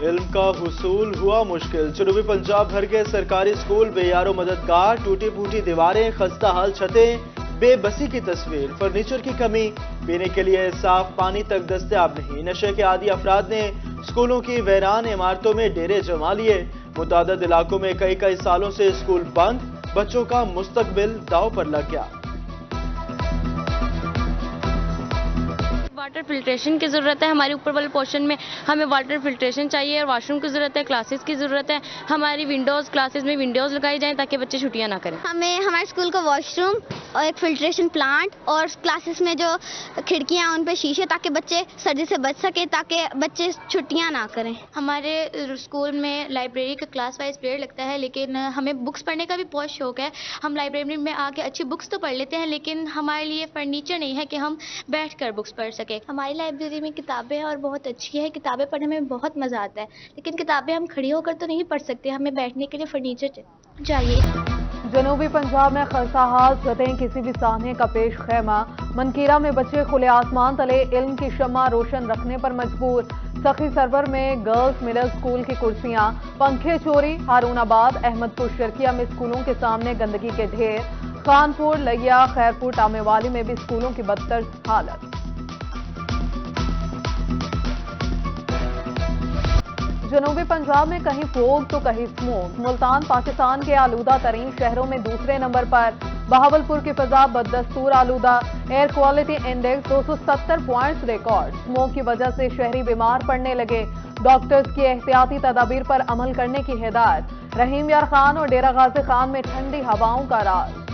علم کا حصول ہوا مشکل، جنوبی پنجاب بھر کے سرکاری اسکول بے یار و مددگار، ٹوٹی پھوٹی دیواریں، خستہ حال چھتیں، بے بسی کی تصویر، فرنیچر کی کمی، پینے کے لیے صاف پانی تک دستیاب نہیں۔ نشے کے عادی افراد نے اسکولوں کی ویران عمارتوں میں ڈیرے جما لیے، متعدد علاقوں میں کئی سالوں سے اسکول بند، بچوں کا مستقبل داؤ پر لگ گیا۔ واٹر فلٹریشن کی ضرورت ہے، ہمارے اوپر والے پورشن میں ہمیں واٹر فلٹریشن چاہیے اور واش روم کی ضرورت ہے، کلاسز کی ضرورت ہے، ہماری کلاسز میں ونڈوز لگائی جائیں تاکہ بچے چھٹیاں نہ کریں۔ ہمیں ہمارے اسکول کا واش روم اور ایک فلٹریشن پلانٹ اور کلاسز میں جو کھڑکیاں ان پہ شیشے تاکہ بچے سردی سے بچ سکے، تاکہ بچے چھٹیاں نہ کریں۔ ہمارے اسکول میں لائبریری کا کلاس وائز پیریڈ لگتا ہے، لیکن ہمیں بکس پڑھنے کا بھی بہت شوق ہے۔ ہم لائبریری میں آ کے اچھی بکس تو پڑھ لیتے ہیں، لیکن ہمارے لیے فرنیچر نہیں ہے کہ ہم بیٹھ کر بکس پڑھ سکیں۔ ہماری لائبریری میں کتابیں ہیں اور بہت اچھی ہے، کتابیں پڑھنے میں بہت مزہ آتا ہے، لیکن کتابیں ہم کھڑی ہو کر تو نہیں پڑھ سکتے، ہمیں بیٹھنے کے لیے فرنیچر چاہیے۔ جنوبی پنجاب میں خستہ حال چھتیں، کسی بھی سانحے کا پیش خیمہ، منکیرہ میں بچے کھلے آسمان تلے علم کی شمع روشن رکھنے پر مجبور، سخی سرور میں گرلز مڈل اسکول کی کرسیاں، پنکھے چوری، ہارون آباد احمد پور شرکیہ میں اسکولوں کے سامنے گندگی کے ڈھیر، خانپور لیا خیرپور ٹامے والی میں بھی اسکولوں کی بدتر حالت۔ جنوبی پنجاب میں کہیں فوگ تو کہیں سموگ، ملتان پاکستان کے آلودہ ترین شہروں میں دوسرے نمبر پر، بہاولپور کی فضا بدستور آلودہ، air quality index 270 points record, smog کی وجہ سے شہری بیمار پڑنے لگے، ڈاکٹرز کی احتیاطی تدابیر پر عمل کرنے کی ہدایت، رحیم یار خان اور ڈیرہ غازی خان میں ٹھنڈی ہواؤں کا راز۔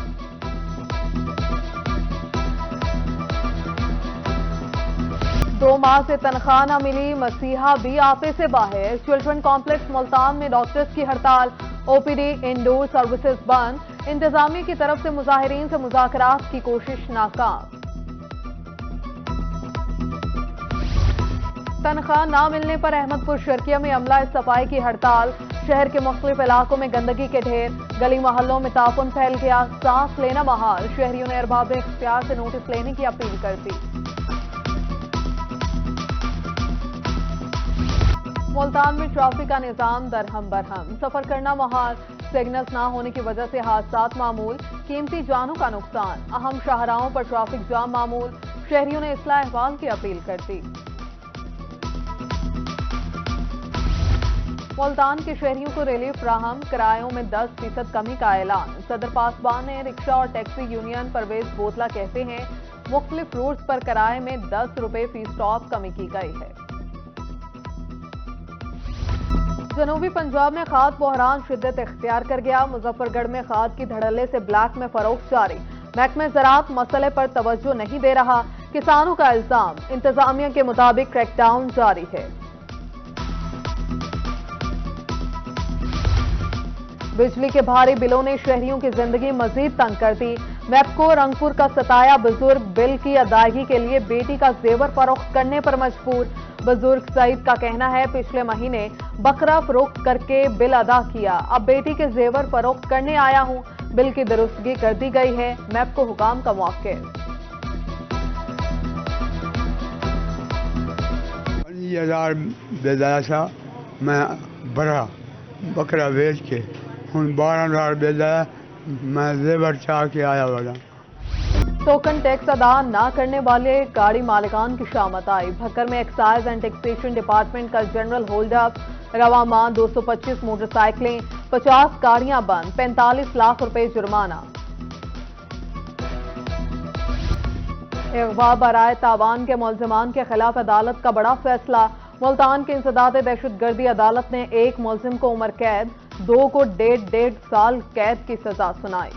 2 ماہ سے تنخواہ نہ ملی، مسیحا بھی آپے سے باہر، چلڈرن کمپلیکس ملتان میں ڈاکٹرز کی ہڑتال، او پی ڈی انڈور سروسز بند، انتظامیہ کی طرف سے مظاہرین سے مذاکرات کی کوشش ناکام۔ تنخواہ نہ ملنے پر احمد پور شرکیہ میں عملہ صفائی کی ہڑتال، شہر کے مختلف علاقوں میں گندگی کے ڈھیر، گلی محلوں میں تعفن پھیل گیا، سانس لینا محال، شہریوں نے ارباب اختیار سے نوٹس لینے کی اپیل کر دی۔ ملتان میں ٹریفک کا نظام درہم برہم، سفر کرنا محال، سگنلز نہ ہونے کی وجہ سے حادثات معمول، قیمتی جانوں کا نقصان، اہم شاہراہوں پر ٹریفک جام معمول، شہریوں نے اصلاح احوال کی اپیل کر دی۔ ملتان کے شہریوں کو ریلیف فراہم، کرایوں میں 10% کمی کا اعلان، صدر پاسبان نے رکشہ اور ٹیکسی یونین پرویز بوتلہ کہتے ہیں مختلف روٹس پر کرائے میں 10 روپے فی اسٹاپ کمی کی گئی ہے۔ جنوبی پنجاب میں کھاد بحران شدت اختیار کر گیا، مظفر گڑھ میں کھاد کی دھڑلے سے بلیک میں فروخت جاری، محکمہ زراعت مسئلے پر توجہ نہیں دے رہا، کسانوں کا الزام، انتظامیہ کے مطابق کریک ڈاؤن جاری ہے۔ بجلی کے بھاری بلوں نے شہریوں کی زندگی مزید تنگ کر دی، میپکو رنگپور کا ستایا بزرگ بل کی ادائیگی کے لیے بیٹی کا زیور فروخت کرنے پر مجبور، بزرگ سعید کا کہنا ہے پچھلے مہینے بکرا فروخت کر کے بل ادا کیا، اب بیٹی کے زیور فروخت کرنے آیا ہوں، بل کی درستگی کر دی گئی ہے، میپکو حکام کا موقع۔ 50,000 بیچا تھا میں بکرا بیچ کے، ہوں 12,000 بیچا میں زیور چاہ کے آیا والا۔ ٹوکن ٹیکس ادا نہ کرنے والے گاڑی مالکان کی شامت آئی، بھکر میں ایکسائز اینڈ ٹیکسیشن ڈپارٹمنٹ کا جنرل ہولڈ اپ، رواں ماہ 225 موٹر سائیکلیں، 50 گاڑیاں بند، 45 لاکھ روپے جرمانہ۔ اغوا برائے تاوان کے ملزمان کے خلاف عدالت کا بڑا فیصلہ، ملتان کے انسداد دہشت گردی عدالت نے 1 ملزم کو عمر قید، 2 کو 1.5 سال قید کی سزا سنائی۔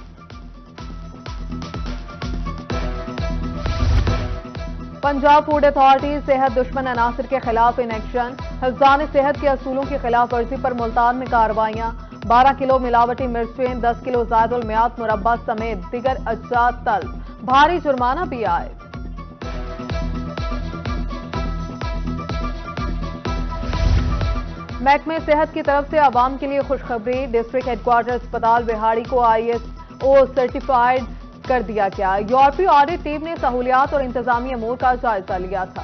پنجاب فوڈ اتھارٹی صحت دشمن عناصر کے خلاف ان ایکشن، حفظان صحت کے اصولوں کی خلاف ورزی پر ملتان میں کارروائیاں، 12 کلو ملاوٹی مرچیں، 10 کلو زائد المیعاد مربع سمیت دیگر اجزاء طلب، بھاری جرمانہ بھی عائد۔ محکمہ صحت کی طرف سے عوام کے لیے خوشخبری، ڈسٹرکٹ ہیڈ کوارٹر اسپتال بہاڑی کو ISO سرٹیفائیڈ کر دیا گیا، یورپی آڈٹ ٹیم نے سہولیات اور انتظامی امور کا جائزہ لیا تھا۔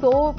100